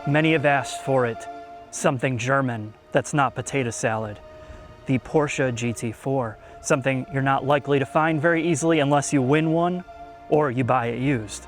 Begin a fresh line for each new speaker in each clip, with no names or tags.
Many have asked for it, something German that's not potato salad. The Porsche GT4, something you're not likely to find very easily unless you win one or you buy it used.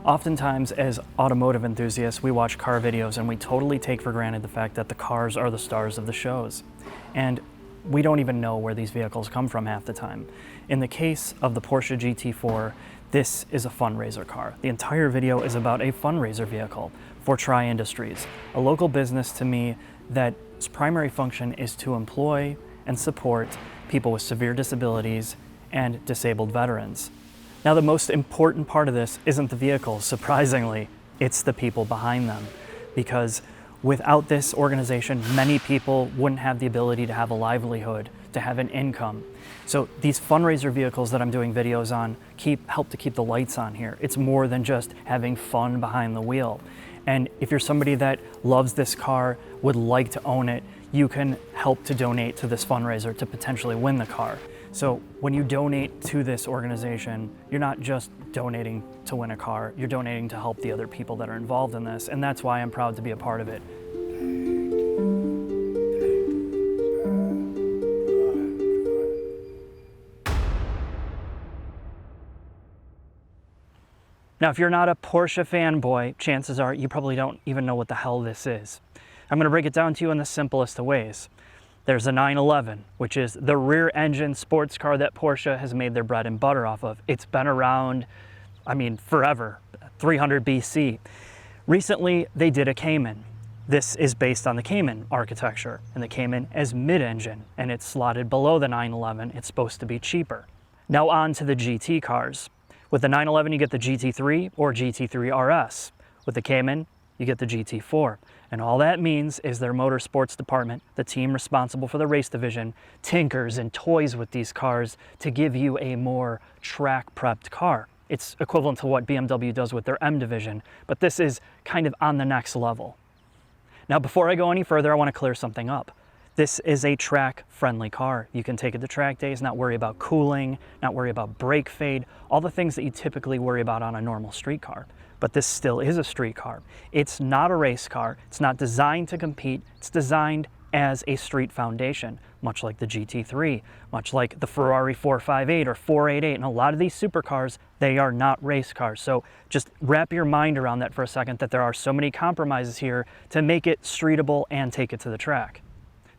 Oftentimes, as automotive enthusiasts, we watch car videos and we totally take for granted the fact that the cars are the stars of the shows. And we don't even know where these vehicles come from half the time. In the case of the Porsche GT4, this is a fundraiser car. The entire video is about a fundraiser vehicle for Tri Industries, a local business to me that its primary function is to employ and support people with severe disabilities and disabled veterans. Now, the most important part of this isn't the vehicles, surprisingly, it's the people behind them. Because without this organization, many people wouldn't have the ability to have a livelihood, to have an income. So these fundraiser vehicles that I'm doing videos on help to keep the lights on here. It's more than just having fun behind the wheel. And if you're somebody that loves this car, would like to own it, you can help to donate to this fundraiser to potentially win the car. So when you donate to this organization, you're not just donating to win a car, you're donating to help the other people that are involved in this, and that's why I'm proud to be a part of it. Now, if you're not a Porsche fanboy, chances are you probably don't even know what the hell this is. I'm going to break it down to you in the simplest of ways. There's a 911, which is the rear engine sports car that Porsche has made their bread and butter off of. It's been around, forever, 300 BC. Recently, they did a Cayman. This is based on the Cayman architecture, and the Cayman is mid-engine, and it's slotted below the 911. It's supposed to be cheaper. Now on to the GT cars. With the 911, you get the GT3 or GT3 RS. With the Cayman, you get the GT4. And all that means is their motorsports department, the team responsible for the race division, tinkers and toys with these cars to give you a more track-prepped car. It's equivalent to what BMW does with their M division, but this is kind of on the next level. Now, before I go any further, I want to clear something up. This is a track-friendly car. You can take it to track days, not worry about cooling, not worry about brake fade, all the things that you typically worry about on a normal street car. But this still is a street car. It's not a race car. It's not designed to compete. It's designed as a street foundation, much like the GT3, much like the Ferrari 458 or 488. And a lot of these supercars, they are not race cars. So just wrap your mind around that for a second, that there are so many compromises here to make it streetable and take it to the track.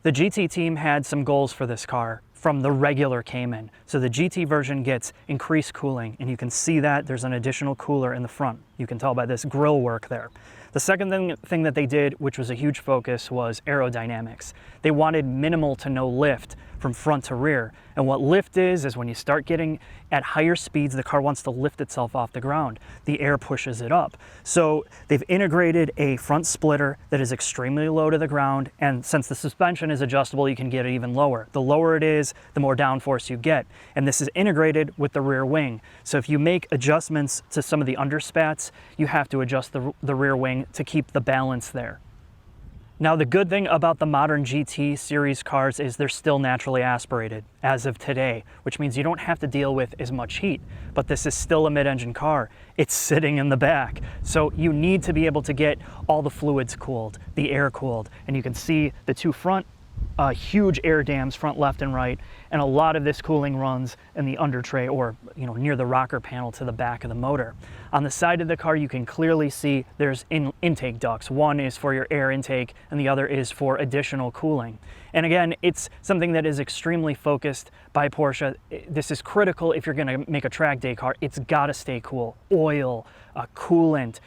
The GT team had some goals for this car from the regular Cayman. So the GT version gets increased cooling, and you can see that there's an additional cooler in the front. You can tell by this grille work there. The second thing that they did, which was a huge focus, was aerodynamics. They wanted minimal to no lift from front to rear. And what lift is when you start getting at higher speeds, the car wants to lift itself off the ground. The air pushes it up. So they've integrated a front splitter that is extremely low to the ground, and since the suspension is adjustable, you can get it even lower. The lower it is, the more downforce you get. And this is integrated with the rear wing. So if you make adjustments to some of the underspats, you have to adjust the rear wing to keep the balance there. Now, the good thing about the modern GT series cars is they're still naturally aspirated as of today, which means you don't have to deal with as much heat. But this is still a mid-engine car. It's sitting in the back. So you need to be able to get all the fluids cooled, the air cooled. And you can see the two front huge air dams, front, left, and right, and a lot of this cooling runs in the under tray, or near the rocker panel to the back of the motor. On the side of the car, you can clearly see there's intake ducts. One is for your air intake, and the other is for additional cooling. And again, it's something that is extremely focused by Porsche. This is critical if you're going to make a track day car. It's got to stay cool. Oil, coolant,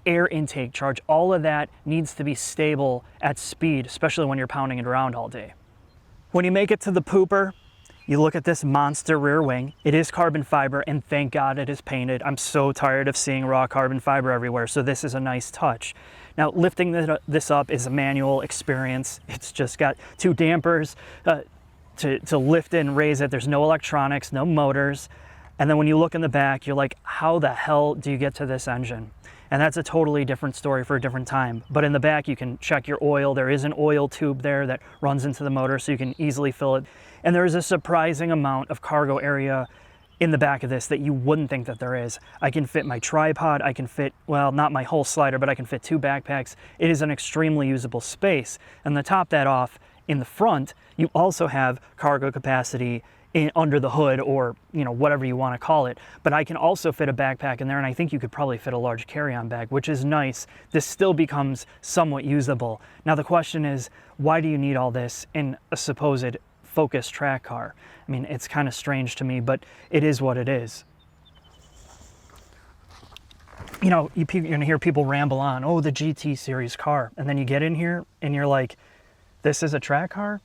air intake charge, all of that needs to be stable at speed, especially when you're pounding it around all day. When you make it to the pooper, You look at this monster rear wing. It is carbon fiber, and thank God it is painted. I'm so tired of seeing raw carbon fiber everywhere, so this is a nice touch. Now, lifting this up is a manual experience. It's just got 2 dampers to lift it and raise it. There's no electronics, no motors. And then when you look in the back, you're like, how the hell do you get to this engine? And that's a totally different story for a different time. But in the back, you can check your oil. There is an oil tube there that runs into the motor, so you can easily fill it. And there is a surprising amount of cargo area in the back of this that you wouldn't think that there is. I can fit my tripod, I can fit, well, not my whole slider, but I can fit 2 backpacks. It is an extremely usable space. And to top that off, in the front, you also have cargo capacity under the hood, or whatever you want to call it. But I can also fit a backpack in there, and I think you could probably fit a large carry-on bag, which is nice. This still becomes somewhat usable. Now the question is, why do you need all this in a supposed Focus track car? I mean, it's kind of strange to me, but it is what it is. You're gonna hear people ramble on, oh, the GT series car, and then you get in here and you're like, this is a track car?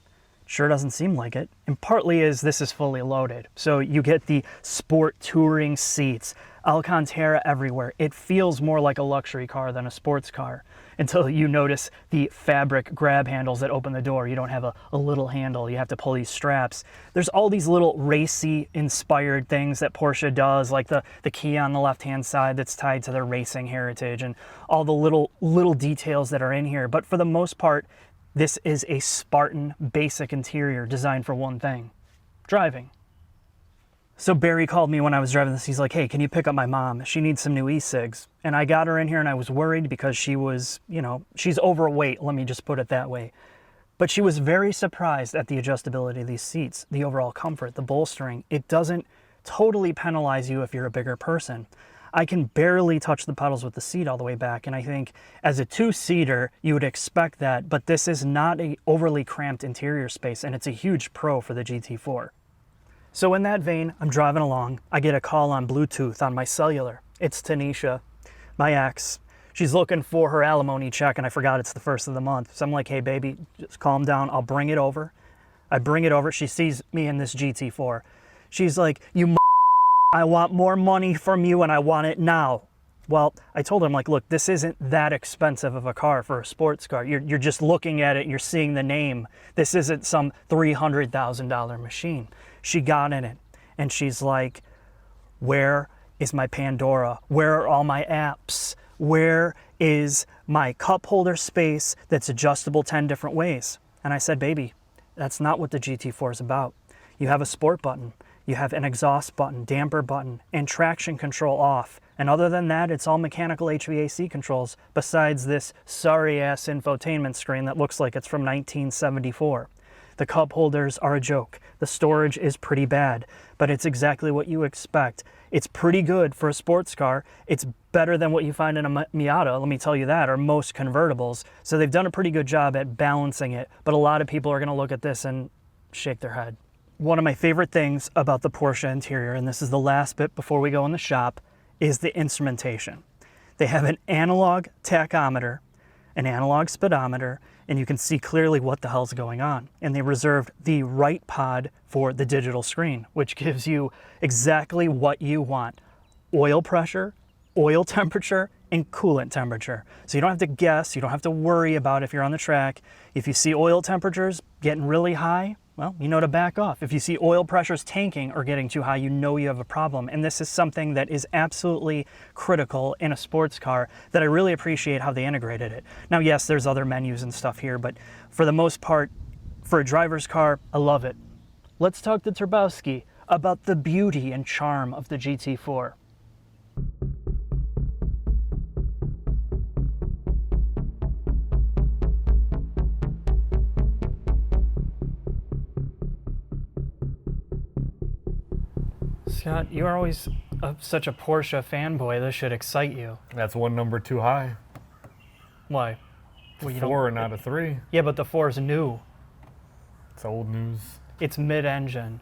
Sure doesn't seem like it. And partly this is fully loaded. So you get the sport touring seats, Alcantara everywhere. It feels more like a luxury car than a sports car, until you notice the fabric grab handles that open the door. You don't have a little handle. You have to pull these straps. There's all these little racy inspired things that Porsche does, like the key on the left-hand side that's tied to their racing heritage, and all the little details that are in here. But for the most part, this is a Spartan basic interior designed for one thing: driving. So Barry called me when I was driving this. He's like, hey, can you pick up my mom? She needs some new e-cigs. And I got her in here, and I was worried because she was, she's overweight, let me just put it that way. But she was very surprised at the adjustability of these seats, the overall comfort, the bolstering. It doesn't totally penalize you if you're a bigger person. I can barely touch the pedals with the seat all the way back, and I think as a 2-seater, you would expect that, but this is not an overly cramped interior space, and it's a huge pro for the GT4. So in that vein, I'm driving along. I get a call on Bluetooth on my cellular. It's Tanisha, my ex. She's looking for her alimony check, and I forgot it's the 1st of the month. So I'm like, hey, baby, just calm down. I'll bring it over. I bring it over. She sees me in this GT4. She's like, I want more money from you, and I want it now. Well, I told her, I'm like, look, this isn't that expensive of a car for a sports car. You're just looking at it, you're seeing the name. This isn't some $300,000 machine. She got in it, and she's like, where is my Pandora? Where are all my apps? Where is my cup holder space that's adjustable 10 different ways? And I said, baby, that's not what the GT4 is about. You have a sport button. You have an exhaust button, damper button, and traction control off. And other than that, it's all mechanical HVAC controls, besides this sorry-ass infotainment screen that looks like it's from 1974. The cup holders are a joke. The storage is pretty bad, but it's exactly what you expect. It's pretty good for a sports car. It's better than what you find in a Miata, let me tell you that, or most convertibles. So they've done a pretty good job at balancing it, but a lot of people are gonna look at this and shake their head. One of my favorite things about the Porsche interior, and this is the last bit before we go in the shop, is the instrumentation. They have an analog tachometer, an analog speedometer, and you can see clearly what the hell's going on. And they reserved the right pod for the digital screen, which gives you exactly what you want: oil pressure, oil temperature, and coolant temperature. So you don't have to guess, you don't have to worry about if you're on the track. If you see oil temperatures getting really high, well, you know to back off. If you see oil pressures tanking or getting too high, you know you have a problem. And this is something that is absolutely critical in a sports car that I really appreciate how they integrated it. Now, yes, there's other menus and stuff here, but for the most part, for a driver's car, I love it. Let's talk to Turbowski about the beauty and charm of the GT4. Scott, you are always such a Porsche fanboy. This should excite you.
That's one number too high.
Why? Well,
4 and not a 3.
Yeah, but the 4 is new.
It's old news.
It's mid-engine.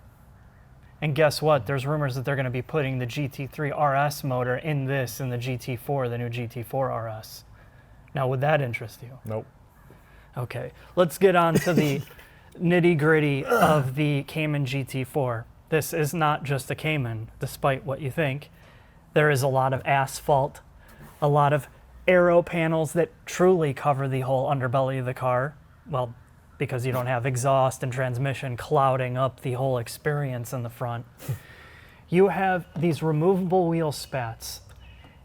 And guess what? There's rumors that they're going to be putting the GT3 RS motor in the GT4, the new GT4 RS. Now, would that interest you?
Nope.
Okay, let's get on to the nitty gritty of the Cayman GT4. This is not just a Cayman, despite what you think. There is a lot of asphalt, a lot of aero panels that truly cover the whole underbelly of the car. Well, because you don't have exhaust and transmission clouding up the whole experience in the front. You have these removable wheel spats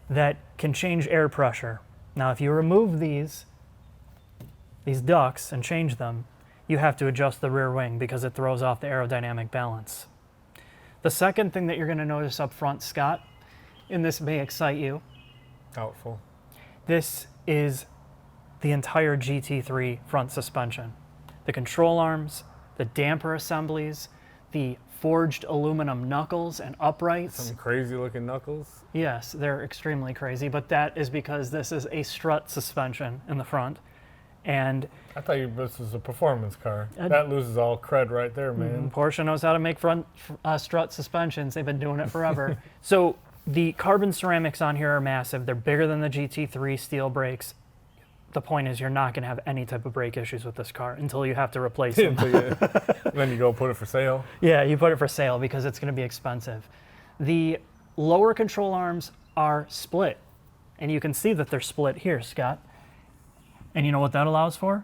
that can change air pressure. Now, if you remove these ducts and change them, you have to adjust the rear wing because it throws off the aerodynamic balance. The second thing that you're going to notice up front, Scott, and this may excite you,
Doubtful.
this is the entire GT3 front suspension. The control arms, the damper assemblies, the forged aluminum knuckles and uprights.
Some crazy looking knuckles.
Yes, they're extremely crazy, but that is because this is a strut suspension in the front. And
I thought this was a performance car. That loses all cred right there, man.
Porsche knows how to make front strut suspensions. They've been doing it forever. So the carbon ceramics on here are massive. They're bigger than the GT3 steel brakes. The point is you're not going to have any type of brake issues with this car until you have to replace them.
Then you go put it for sale.
Yeah, you put it for sale because it's going to be expensive. The lower control arms are split, and you can see that they're split here, Scott. And you know what that allows for?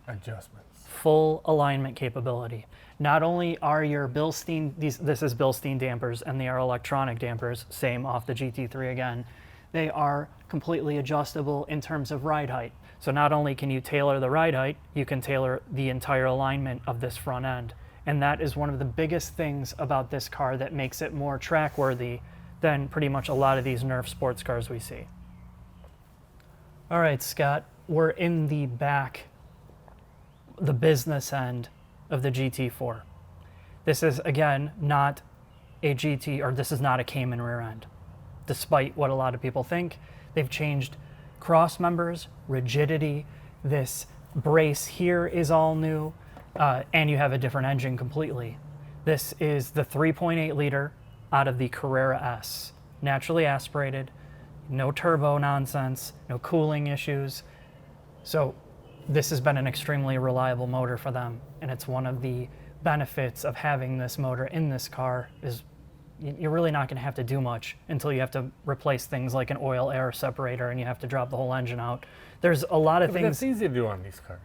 Adjustments.
Full alignment capability. Not only are your Bilstein, this is Bilstein dampers, and they are electronic dampers, same off the GT3 again, they are completely adjustable in terms of ride height. So not only can you tailor the ride height, you can tailor the entire alignment of this front end. And that is one of the biggest things about this car that makes it more track-worthy than pretty much a lot of these Nerf sports cars we see. All right, Scott, we're in the back, the business end of the GT4. This is, again, not a GT, or this is not a Cayman rear end. Despite what a lot of people think, they've changed cross members, rigidity. This brace here is all new, and you have a different engine completely. This is the 3.8 liter out of the Carrera S, naturally aspirated, no turbo nonsense, no cooling issues. So this has been an extremely reliable motor for them, and it's one of the benefits of having this motor in this car is you're really not going to have to do much until you have to replace things like an oil air separator and you have to drop the whole engine out. There's a lot of
But
things.
that's easy to do on these cars.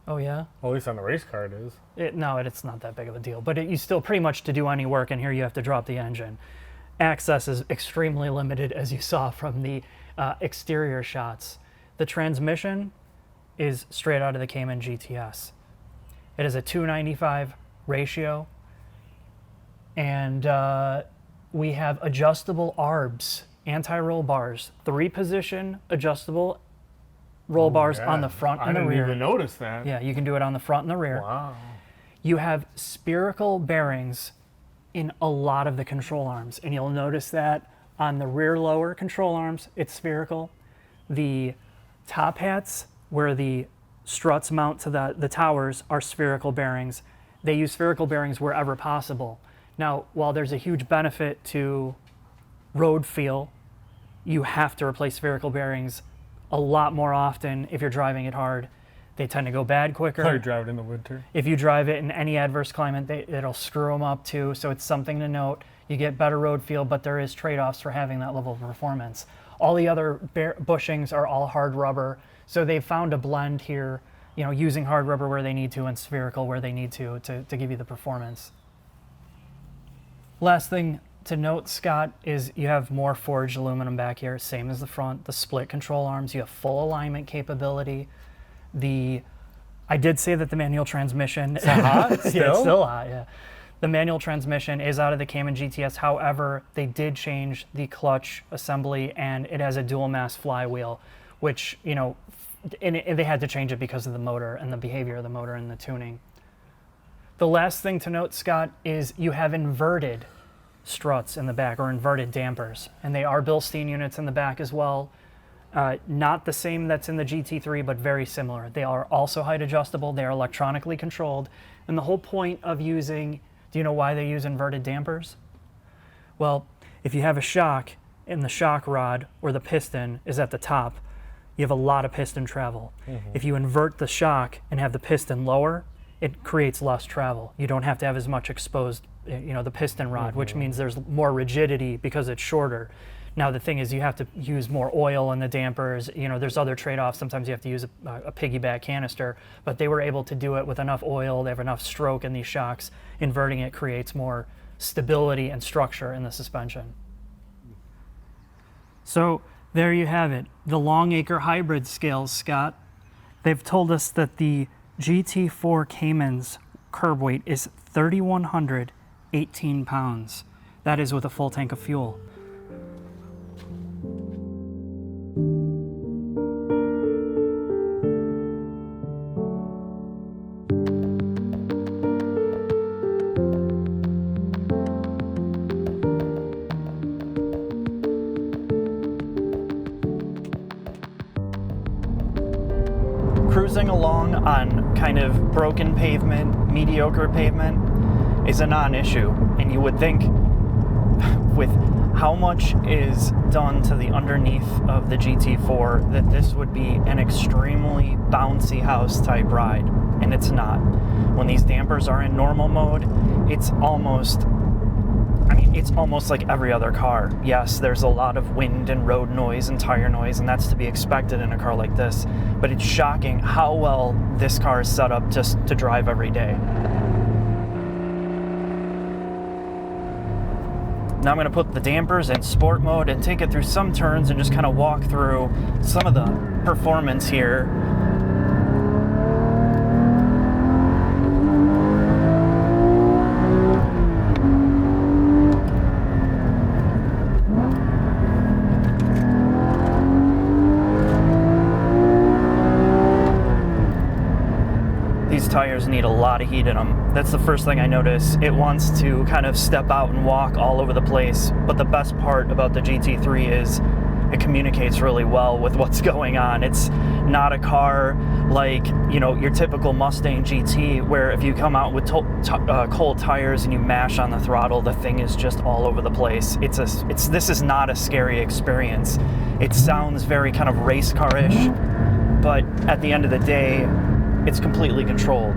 Oh yeah?
Well, at least on the race car it is.
No, it's not that big of a deal. But you still pretty much to do any work, and here you have to drop the engine. Access is extremely limited, as you saw from the exterior shots. The transmission is straight out of the Cayman GTS. It is a 295 ratio, and we have adjustable ARBs, anti-roll bars, 3-position adjustable roll bars on the front and the rear.
I didn't even notice that.
Yeah, you can do it on the front and the rear.
Wow.
You have spherical bearings in a lot of the control arms, and you'll notice that on the rear lower control arms, it's spherical. The top hats, where the struts mount to the towers, are spherical bearings. They use spherical bearings wherever possible. Now, while there's a huge benefit to road feel, you have to replace spherical bearings a lot more often if you're driving it hard. They tend to go bad quicker.
Probably drive it in the winter.
If you drive it in any adverse climate, it'll screw them up too. So it's something to note. You get better road feel, but there is trade-offs for having that level of performance. All the other bushings are all hard rubber. So they've found a blend here, using hard rubber where they need to and spherical where they need to give you the performance. Last thing to note, Scott, is you have more forged aluminum back here, same as the front, the split control arms. You have full alignment capability. I did say that the manual transmission
Is that hot still?
Yeah, it's still hot, yeah. The manual transmission is out of the Cayman GTS. However, they did change the clutch assembly, and it has a dual mass flywheel, which, and they had to change it because of the motor and the behavior of the motor and the tuning. The last thing to note, Scott, is you have inverted struts in the back, or inverted dampers, and they are Bilstein units in the back as well. Not the same that's in the GT3, but very similar. They are also height adjustable. They are electronically controlled. And the whole point of using, do you know why they use inverted dampers? Well, if you have a shock and the shock rod or the piston is at the top, you have a lot of piston travel. Mm-hmm. If you invert the shock and have the piston lower, it creates less travel. You don't have to have as much exposed, the piston rod, which means there's more rigidity because it's shorter. Now the thing is, you have to use more oil in the dampers. There's other trade-offs. Sometimes you have to use a piggyback canister, but they were able to do it with enough oil. They have enough stroke in these shocks. Inverting it creates more stability and structure in the suspension. So there you have it, the Longacre hybrid scales, Scott. They've told us that the GT4 Cayman's curb weight is 3,118 pounds. That is with a full tank of fuel. Cruising along on kind of broken pavement, mediocre pavement is a non-issue. And you would think with how much is done to the underneath of the GT4 that this would be an extremely bouncy house type ride. And it's not. When these dampers are in normal mode, it's almost like every other car. Yes, there's a lot of wind and road noise and tire noise, and that's to be expected in a car like this. But it's shocking how well this car is set up just to drive every day. Now I'm going to put the dampers in sport mode and take it through some turns and just kind of walk through some of the performance here. Tires need a lot of heat in them. That's the first thing I notice. It wants to kind of step out and walk all over the place, but the best part about the GT3 is it communicates really well with what's going on. It's not a car like, your typical Mustang GT, where if you come out with cold tires and you mash on the throttle, the thing is just all over the place. This is not a scary experience. It sounds very kind of race car-ish, but at the end of the day, it's completely controlled.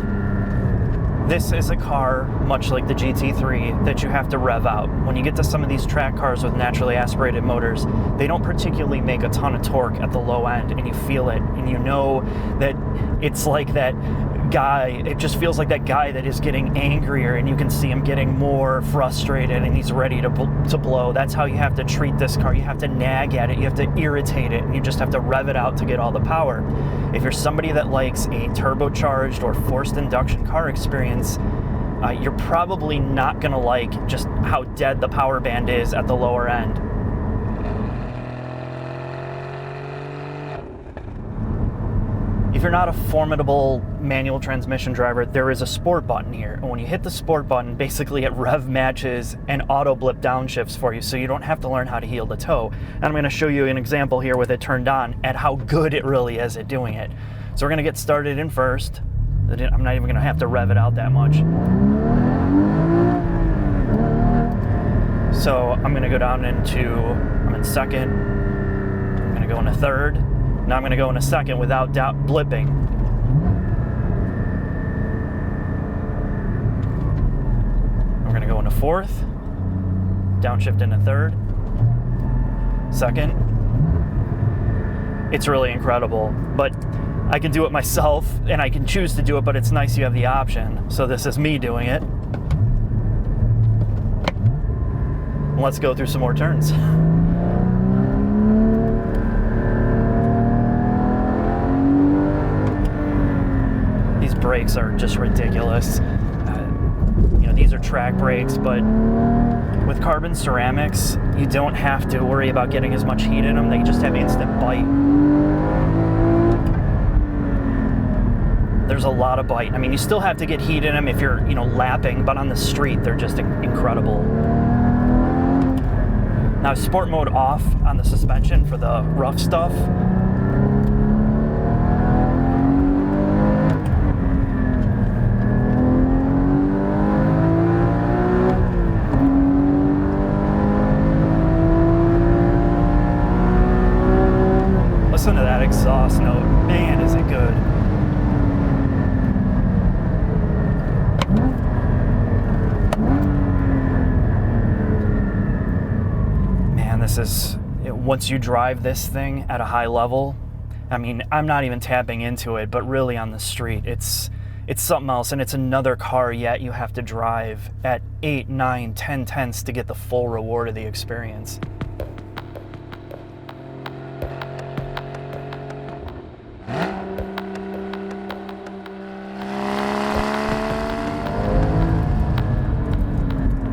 This is a car, much like the GT3, that you have to rev out. When you get to some of these track cars with naturally aspirated motors, they don't particularly make a ton of torque at the low end, and you feel it, and you know that it's like that guy, it just feels like that guy that is getting angrier, and you can see him getting more frustrated, and he's ready to blow. That's how you have to treat this car. You have to nag at it, you have to irritate it, and you just have to rev it out to get all the power. If you're somebody that likes a turbocharged or forced induction car experience, you're probably not going to like just how dead the power band is at the lower end. If you're not a formidable manual transmission driver, there is a sport button here. And when you hit the sport button, basically it rev matches and auto blip downshifts for you, so you don't have to learn how to heel to toe. And I'm going to show you an example here with it turned on at how good it really is at doing it. So we're going to get started in first. I'm not even going to have to rev it out that much. So I'm going to go down I'm in second. I'm going to go into third. Now I'm going to go in a second without doubt blipping. I'm going to go into fourth, downshift into third, second. It's really incredible, but I can do it myself, and I can choose to do it, but it's nice you have the option. So this is me doing it. Let's go through some more turns. These brakes are just ridiculous. These are track brakes, but with carbon ceramics, you don't have to worry about getting as much heat in them. They just have instant bite. There's a lot of bite. I mean, you still have to get heat in them if you're, lapping, but on the street, they're just incredible. Now, sport mode off on the suspension for the rough stuff. Listen to that exhaust note. Man, is it good. this is, once you drive this thing at a high level, I mean, I'm not even tapping into it, but really on the street, it's something else, and it's another car, yet you have to drive at 8, 9, 10 tenths to get the full reward of the experience.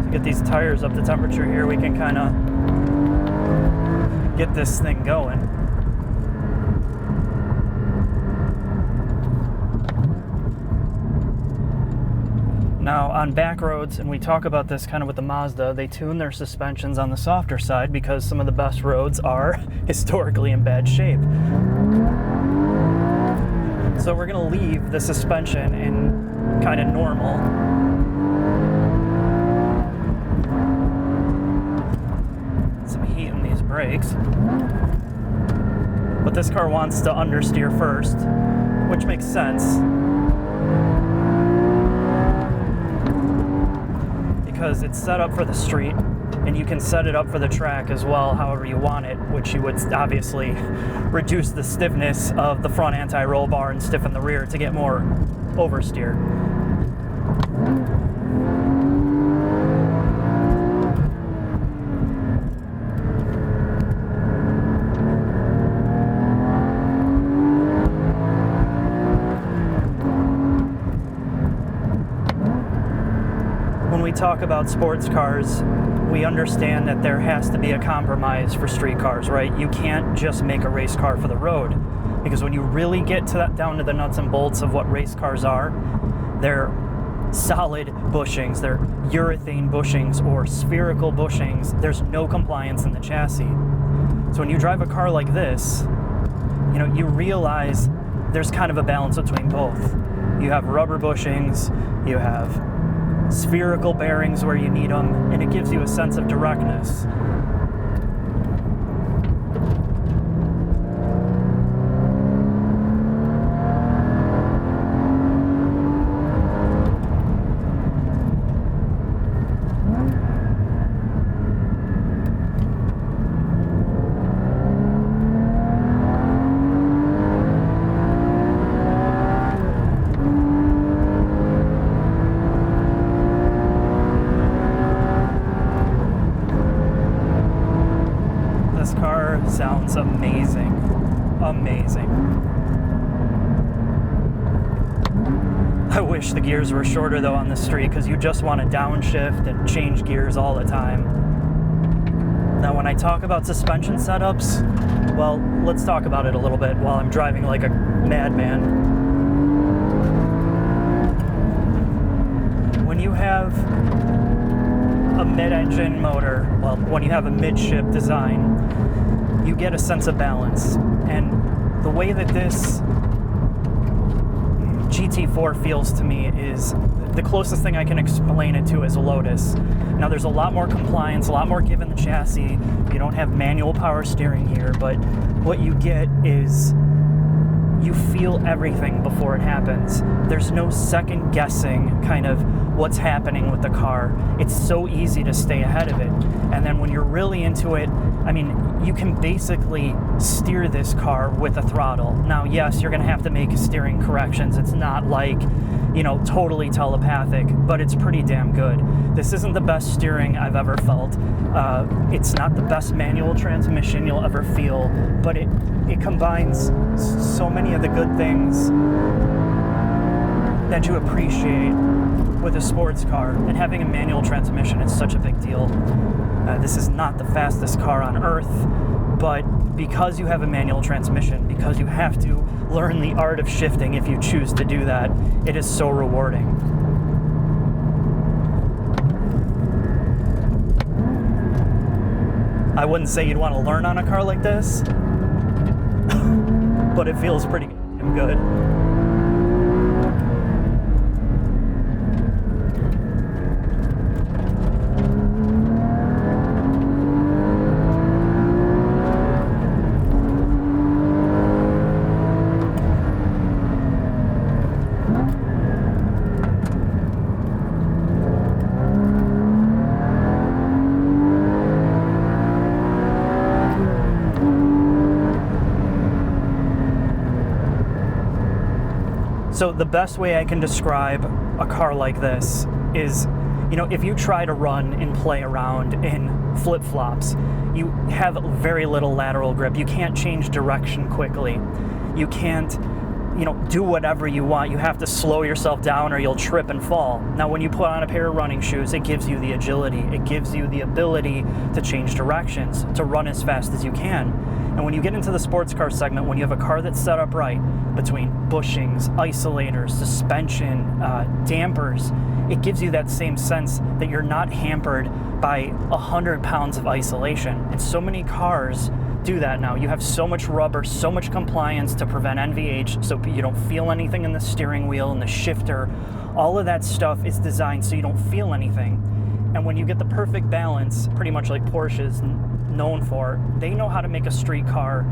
To get these tires up to temperature here, we can kind of get this thing going. Now, on back roads, and we talk about this kind of with the Mazda, they tune their suspensions on the softer side because some of the best roads are historically in bad shape. So we're going to leave the suspension in kind of normal. Some heat in these brakes. But this car wants to understeer first, which makes sense. Because it's set up for the street, and you can set it up for the track as well, however you want it, which you would obviously reduce the stiffness of the front anti-roll bar and stiffen the rear to get more oversteer. When we talk about sports cars, we understand that there has to be a compromise for street cars, right? You can't just make a race car for the road, because when you really get to that, down to the nuts and bolts of what race cars are, they're solid bushings, they're urethane bushings or spherical bushings. There's no compliance in the chassis. So when you drive a car like this, you know, you realize there's kind of a balance between both. You have rubber bushings, you have spherical bearings where you need them, and it gives you a sense of directness. This car sounds amazing. Amazing. I wish the gears were shorter though on the street, because you just want to downshift and change gears all the time. Now when I talk about suspension setups, well, let's talk about it a little bit while I'm driving like a madman. When you have a mid-engine motor, well, when you have a midship design, you get a sense of balance. And the way that this GT4 feels to me is the closest thing I can explain it to is a Lotus. Now there's a lot more compliance, a lot more give in the chassis. You don't have manual power steering here, but what you get is you feel everything before it happens. There's no second guessing kind of what's happening with the car. It's so easy to stay ahead of it. And then when you're really into it, I mean, you can basically steer this car with a throttle. Now, yes, you're gonna have to make steering corrections. It's not like, you know, totally telepathic, but it's pretty damn good. This isn't the best steering I've ever felt. It's not the best manual transmission you'll ever feel, but it combines so many of the good things that you appreciate with a sports car, and having a manual transmission is such a big deal. This is not the fastest car on earth, but because you have a manual transmission, because you have to learn the art of shifting if you choose to do that, it is so rewarding. I wouldn't say you'd want to learn on a car like this, but it feels pretty good. So the best way I can describe a car like this is, you know, if you try to run and play around in flip-flops, you have very little lateral grip. You can't change direction quickly. You can't, you know, do whatever you want. You have to slow yourself down or you'll trip and fall. Now, when you put on a pair of running shoes, it gives you the agility. It gives you the ability to change directions, to run as fast as you can. And when you get into the sports car segment, when you have a car that's set up right, between bushings, isolators, suspension, dampers, it gives you that same sense that you're not hampered by 100 pounds of isolation. And so many cars do that now. You have so much rubber, so much compliance to prevent NVH, so you don't feel anything in the steering wheel and the shifter. All of that stuff is designed so you don't feel anything. And when you get the perfect balance, pretty much like Porsche's known for, they know how to make a street car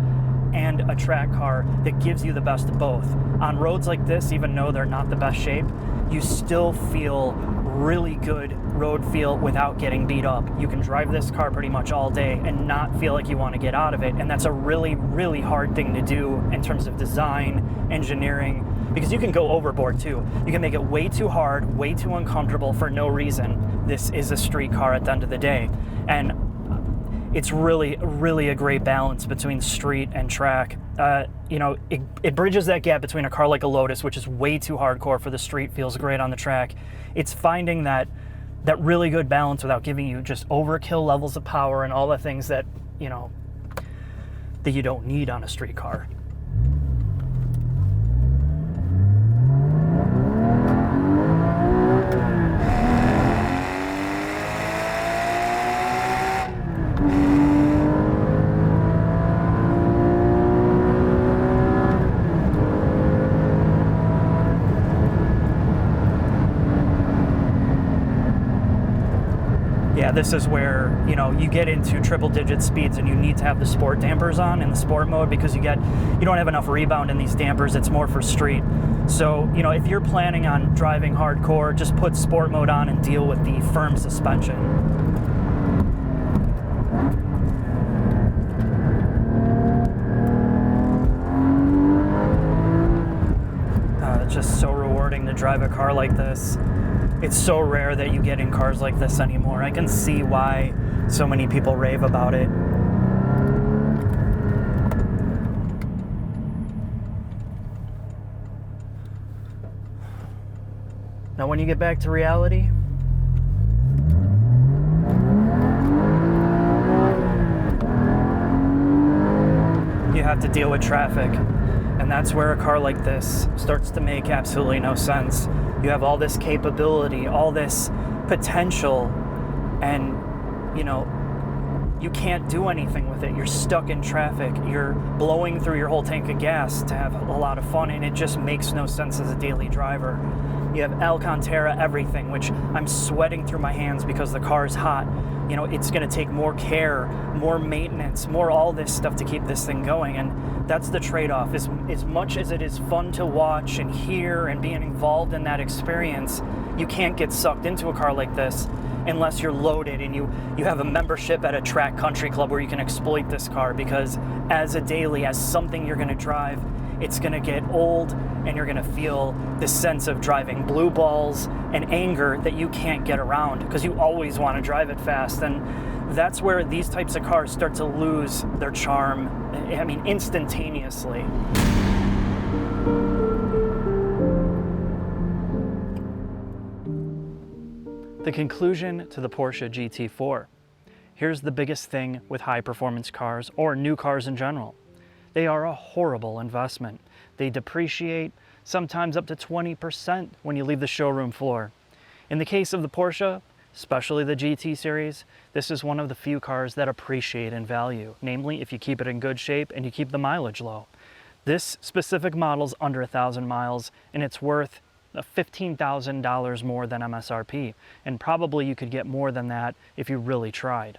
and a track car that gives you the best of both. On roads like this, even though they're not the best shape, you still feel really good road feel without getting beat up. You can drive this car pretty much all day and not feel like you want to get out of it. And that's a really, really hard thing to do in terms of design, engineering, because you can go overboard too. You can make it way too hard, way too uncomfortable for no reason. This is a street car at the end of the day. And it's really, really a great balance between street and track. You know, it bridges that gap between a car like a Lotus, which is way too hardcore for the street, feels great on the track. It's finding that really good balance without giving you just overkill levels of power and all the things that, you know, that you don't need on a street car. Yeah, this is where, you know, you get into triple digit speeds and you need to have the sport dampers on in the sport mode because you don't have enough rebound in these dampers. It's more for street. So, you know, if you're planning on driving hardcore, just put sport mode on and deal with the firm suspension. It's just so rewarding to drive a car like this. It's so rare that you get in cars like this anymore. I can see why so many people rave about it. Now, when you get back to reality, you have to deal with traffic. And that's where a car like this starts to make absolutely no sense. You have all this capability, all this potential, and, you know, you can't do anything with it. You're stuck in traffic. You're blowing through your whole tank of gas to have a lot of fun, and it just makes no sense as a daily driver. You have Alcantara everything, which I'm sweating through my hands because the car is hot. You know, it's going to take more care, more maintenance, more all this stuff to keep this thing going, and that's the trade-off. As much as it is fun to watch and hear and being involved in that experience, you can't get sucked into a car like this unless you're loaded and you have a membership at a track country club where you can exploit this car, because as a daily, as something you're going to drive, it's going to get old and you're going to feel the sense of driving blue balls and anger that you can't get around because you always want to drive it fast. And that's where these types of cars start to lose their charm, I mean, instantaneously. The conclusion to the Porsche GT4. Here's the biggest thing with high performance cars or new cars in general. They are a horrible investment. They depreciate sometimes up to 20% when you leave the showroom floor. In the case of the Porsche, especially the GT series, this is one of the few cars that appreciate in value, namely if you keep it in good shape and you keep the mileage low. This specific model's under 1,000 miles and it's worth $15,000 more than MSRP, and probably you could get more than that if you really tried.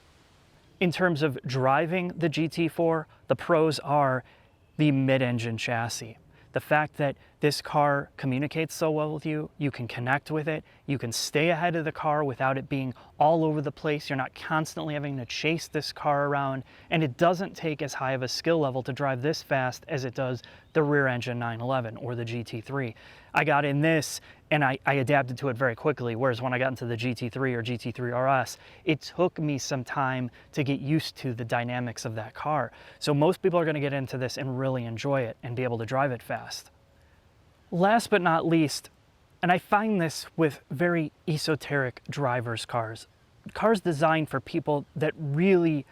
In terms of driving the GT4, the pros are the mid-engine chassis. The fact that this car communicates so well with you, you can connect with it, you can stay ahead of the car without it being all over the place, you're not constantly having to chase this car around, and it doesn't take as high of a skill level to drive this fast as it does the rear-engine 911 or the GT3. I got in this and I adapted to it very quickly. Whereas when I got into the GT3 or GT3 RS, it took me some time to get used to the dynamics of that car. So most people are going to get into this and really enjoy it and be able to drive it fast. Last but not least, and I find this with very esoteric drivers' cars designed for people that really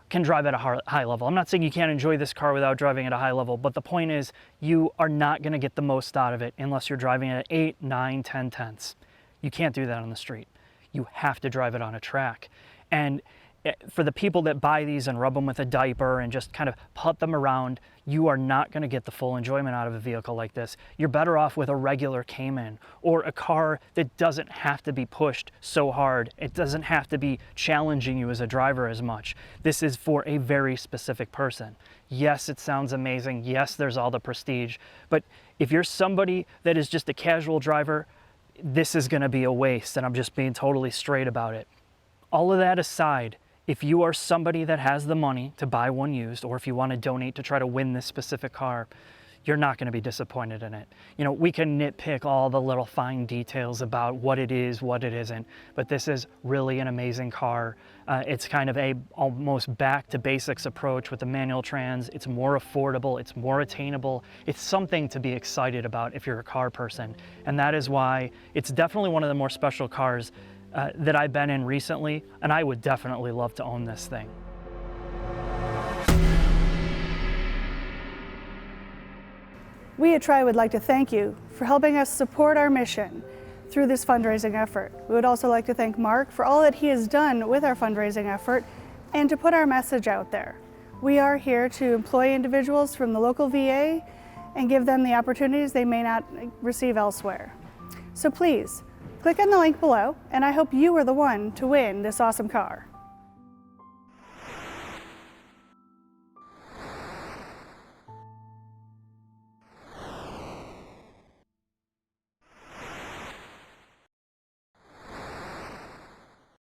can drive at a high level. I'm not saying you can't enjoy this car without driving at a high level, but the point is you are not going to get the most out of it unless you're driving at 8, 9, 10 tenths. You can't do that on the street. You have to drive it on a track. And for the people that buy these and rub them with a diaper and just kind of put them around, you are not going to get the full enjoyment out of a vehicle like this. You're better off with a regular Cayman or a car that doesn't have to be pushed so hard. It doesn't have to be challenging you as a driver as much. This is for a very specific person. Yes, it sounds amazing. Yes, there's all the prestige. But if you're somebody that is just a casual driver, this is going to be a waste, and I'm just being totally straight about it. All of that aside, if you are somebody that has the money to buy one used, or if you want to donate to try to win this specific car, you're not going to be disappointed in it. You know, we can nitpick all the little fine details about what it is, what it isn't, but this is really an amazing car. It's kind of a almost back to basics approach with the manual trans. It's more affordable, it's more attainable. It's something to be excited about if you're a car person. And that is why it's definitely one of the more special cars that I've been in recently, and I would definitely love to own this thing.
We at Tri would like to thank you for helping us support our mission through this fundraising effort. We would also like to thank Mark for all that he has done with our fundraising effort and to put our message out there. We are here to employ individuals from the local VA and give them the opportunities they may not receive elsewhere. So please, click on the link below, and I hope you are the one to win this awesome car.